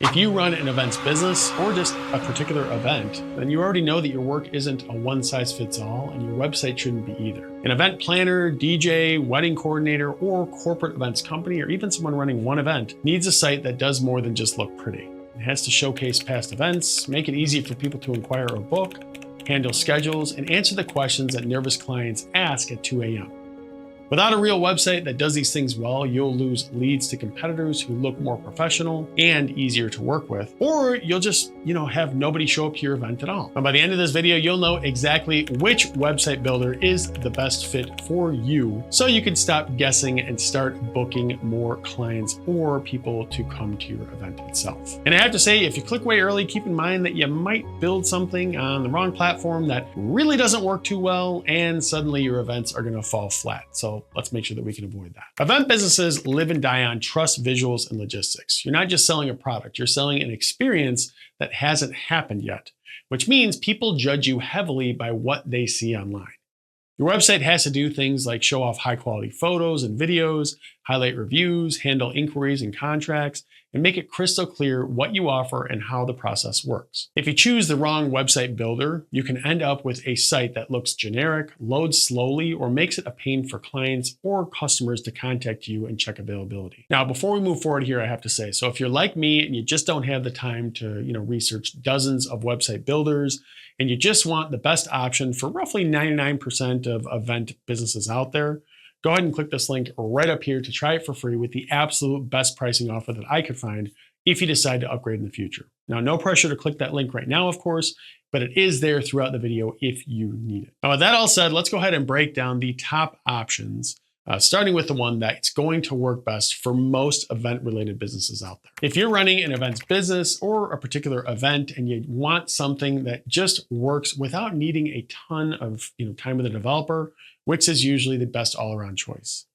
If you run an events business or just a particular event, then you already know that your work isn't a one-size-fits-all, and your website shouldn't be either. An event planner, DJ, wedding coordinator, or corporate events company, or even someone running one event needs a site that does more than just look pretty. It has to showcase past events, make it easy for people to inquire or book, handle schedules, and answer the questions that nervous clients ask at 2 a.m. Without a real website that does these things well, you'll lose leads to competitors who look more professional and easier to work with, or you'll just, have nobody show up to your event at all. And by the end of this video, you'll know exactly which website builder is the best fit for you, so you can stop guessing and start booking more clients or people to come to your event itself. And I have to say, if you click way early, keep in mind that you might build something on the wrong platform that really doesn't work too well, and suddenly your events are going to fall flat. So let's make sure that we can avoid that. Event businesses live and die on trust, visuals, and logistics. You're not just selling a product, you're selling an experience that hasn't happened yet, which means people judge you heavily by what they see online. Your website has to do things like show off high quality photos and videos, highlight reviews, handle inquiries and contracts, and make it crystal clear what you offer and how the process works. If you choose the wrong website builder, you can end up with a site that looks generic, loads slowly, or makes it a pain for clients or customers to contact you and check availability. Now, before we move forward here, I have to say, so if you're like me and you just don't have the time to, research dozens of website builders, and you just want the best option for roughly 99% of event businesses out there, go ahead and click this link right up here to try it for free with the absolute best pricing offer that I could find if you decide to upgrade in the future. Now, no pressure to click that link right now, of course, but it is there throughout the video if you need it. Now, with that all said, let's go ahead and break down the top options, starting with the one that's going to work best for most event-related businesses out there. If you're running an events business or a particular event and you want something that just works without needing a ton of time with a developer, Wix is usually the best all-around choice.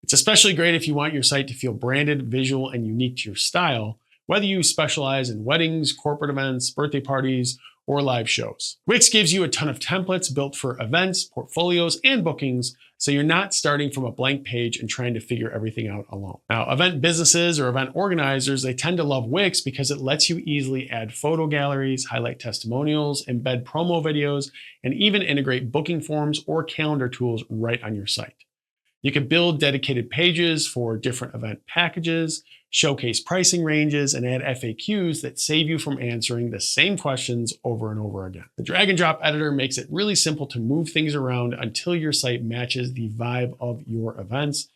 It's especially great if you want your site to feel branded, visual, and unique to your style, whether you specialize in weddings, corporate events, birthday parties, or live shows. Wix gives you a ton of templates built for events, portfolios, and bookings, so you're not starting from a blank page and trying to figure everything out alone. Now, event businesses or event organizers, they tend to love Wix because it lets you easily add photo galleries, highlight testimonials, embed promo videos, and even integrate booking forms or calendar tools right on your site. You can build dedicated pages for different event packages, showcase pricing ranges, and add FAQs that save you from answering the same questions over and over again. The drag and drop editor makes it really simple to move things around until your site matches the vibe of your events.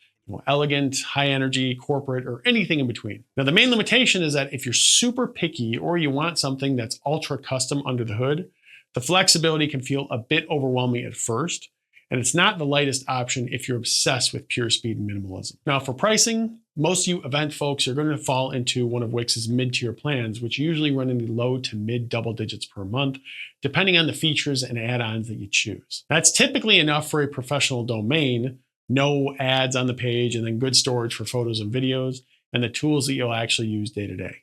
Elegant, high energy, corporate, or anything in between. Now, the main limitation is that if you're super picky or you want something that's ultra custom under the hood, the flexibility can feel a bit overwhelming at first. And it's not the lightest option if you're obsessed with pure speed and minimalism. Now, for pricing, most of you event folks are going to fall into one of Wix's mid-tier plans, which usually run in the low to mid double digits per month, depending on the features and add-ons that you choose. That's typically enough for a professional domain, no ads on the page, and then good storage for photos and videos, and the tools that you'll actually use day to day.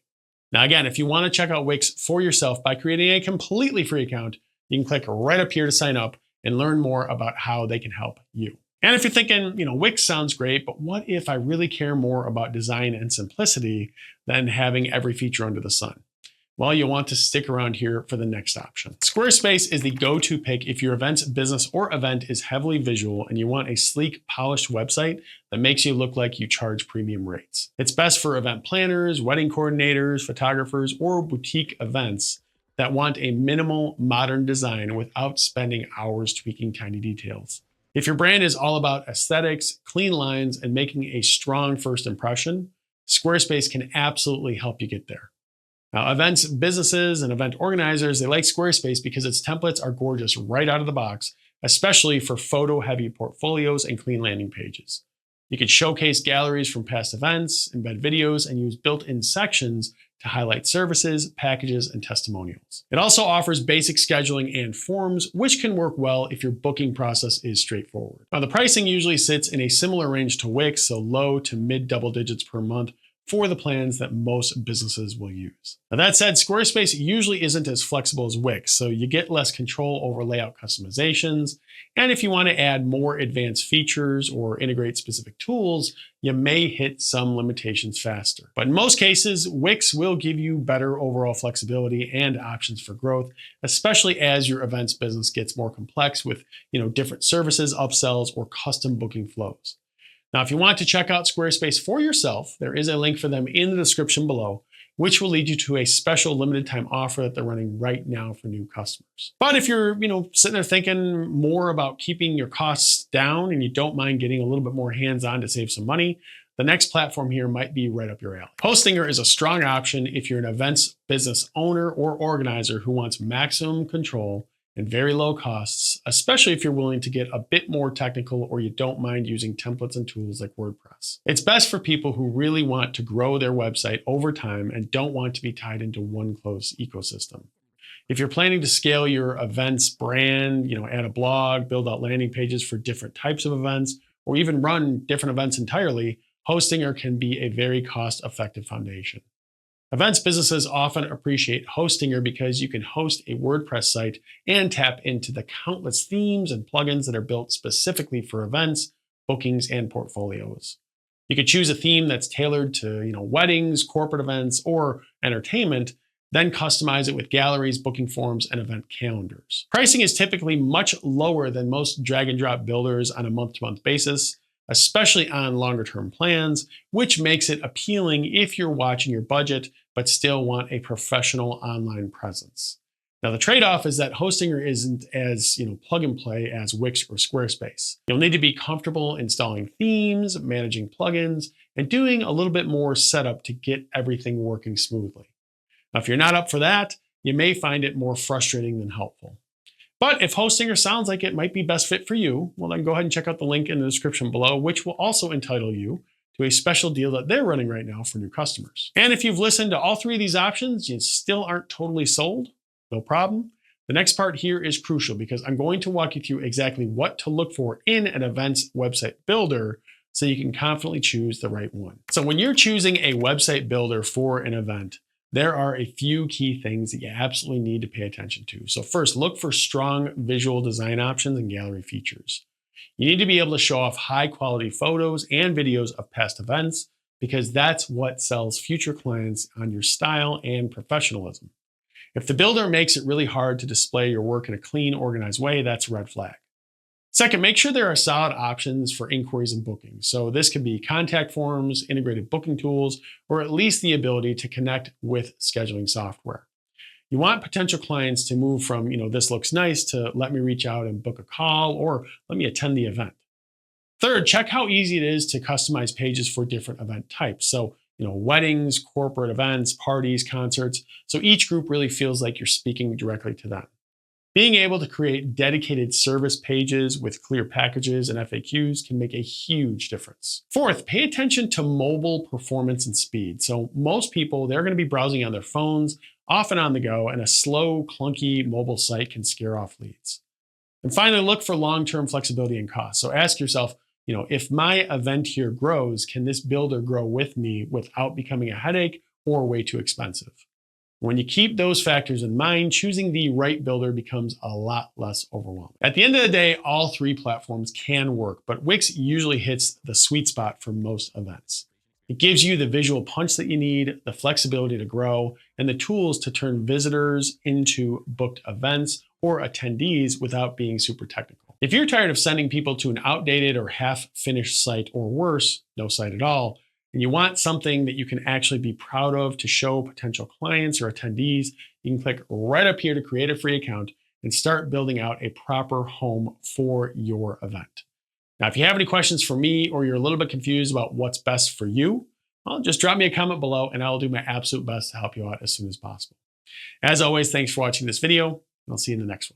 Now, again, if you want to check out Wix for yourself by creating a completely free account, you can click right up here to sign up and learn more about how they can help you. And if you're thinking, Wix sounds great, but what if I really care more about design and simplicity than having every feature under the sun? Well, you'll want to stick around here for the next option. Squarespace is the go-to pick if your event's business or event is heavily visual and you want a sleek, polished website that makes you look like you charge premium rates. It's best for event planners, wedding coordinators, photographers, or boutique events that want a minimal, modern design without spending hours tweaking tiny details. If your brand is all about aesthetics, clean lines, and making a strong first impression, Squarespace can absolutely help you get there. Now, events businesses and event organizers, they like Squarespace because its templates are gorgeous right out of the box, especially for photo-heavy portfolios and clean landing pages. You can showcase galleries from past events, embed videos, and use built-in sections to highlight services, packages, and testimonials. It also offers basic scheduling and forms, which can work well if your booking process is straightforward. Now, the pricing usually sits in a similar range to Wix, so low to mid double digits per month for the plans that most businesses will use. Now, that said, Squarespace usually isn't as flexible as Wix, so you get less control over layout customizations. And if you want to add more advanced features or integrate specific tools, you may hit some limitations faster. But in most cases, Wix will give you better overall flexibility and options for growth, especially as your events business gets more complex with, different services, upsells, or custom booking flows. Now, if you want to check out Squarespace for yourself, there is a link for them in the description below, which will lead you to a special limited time offer that they're running right now for new customers. But if you're, sitting there thinking more about keeping your costs down and you don't mind getting a little bit more hands-on to save some money, the next platform here might be right up your alley. Hostinger is a strong option if you're an events business owner or organizer who wants maximum control and very low costs, especially if you're willing to get a bit more technical or you don't mind using templates and tools like WordPress. It's best for people who really want to grow their website over time and don't want to be tied into one closed ecosystem. If you're planning to scale your events brand, add a blog, build out landing pages for different types of events, or even run different events entirely, Hostinger can be a very cost-effective foundation. Events businesses often appreciate Hostinger because you can host a WordPress site and tap into the countless themes and plugins that are built specifically for events, bookings, and portfolios. You could choose a theme that's tailored to, weddings, corporate events, or entertainment, then customize it with galleries, booking forms, and event calendars. Pricing is typically much lower than most drag and drop builders on a month-to-month basis, especially on longer-term plans, which makes it appealing if you're watching your budget but still want a professional online presence. Now, the trade-off is that Hostinger isn't as plug and play as Wix or Squarespace. You'll need to be comfortable installing themes, managing plugins, and doing a little bit more setup to get everything working smoothly. Now, if you're not up for that, you may find it more frustrating than helpful. But if Hostinger sounds like it might be best fit for you, well, then go ahead and check out the link in the description below, which will also entitle you to a special deal that they're running right now for new customers. And if you've listened to all three of these options, you still aren't totally sold, no problem. The next part here is crucial because I'm going to walk you through exactly what to look for in an events website builder so you can confidently choose the right one. So when you're choosing a website builder for an event, there are a few key things that you absolutely need to pay attention to. So first, look for strong visual design options and gallery features. You need to be able to show off high quality photos and videos of past events because that's what sells future clients on your style and professionalism. If the builder makes it really hard to display your work in a clean, organized way, that's a red flag. Second, make sure there are solid options for inquiries and bookings. So this could be contact forms, integrated booking tools, or at least the ability to connect with scheduling software. You want potential clients to move from, this looks nice to let me reach out and book a call or let me attend the event. Third, check how easy it is to customize pages for different event types. So, weddings, corporate events, parties, concerts. So each group really feels like you're speaking directly to them. Being able to create dedicated service pages with clear packages and FAQs can make a huge difference. Fourth, pay attention to mobile performance and speed. So most people, they're going to be browsing on their phones, often on the go, and a slow, clunky mobile site can scare off leads. And finally, look for long-term flexibility and cost. So ask yourself, if my event here grows, can this builder grow with me without becoming a headache or way too expensive? When you keep those factors in mind, choosing the right builder becomes a lot less overwhelming. At the end of the day, all three platforms can work, but Wix usually hits the sweet spot for most events. It gives you the visual punch that you need, the flexibility to grow, and the tools to turn visitors into booked events or attendees without being super technical. If you're tired of sending people to an outdated or half-finished site or worse, no site at all, and you want something that you can actually be proud of to show potential clients or attendees, you can click right up here to create a free account and start building out a proper home for your event. Now, if you have any questions for me or you're a little bit confused about what's best for you, well, just drop me a comment below and I'll do my absolute best to help you out as soon as possible. As always, thanks for watching this video, and I'll see you in the next one.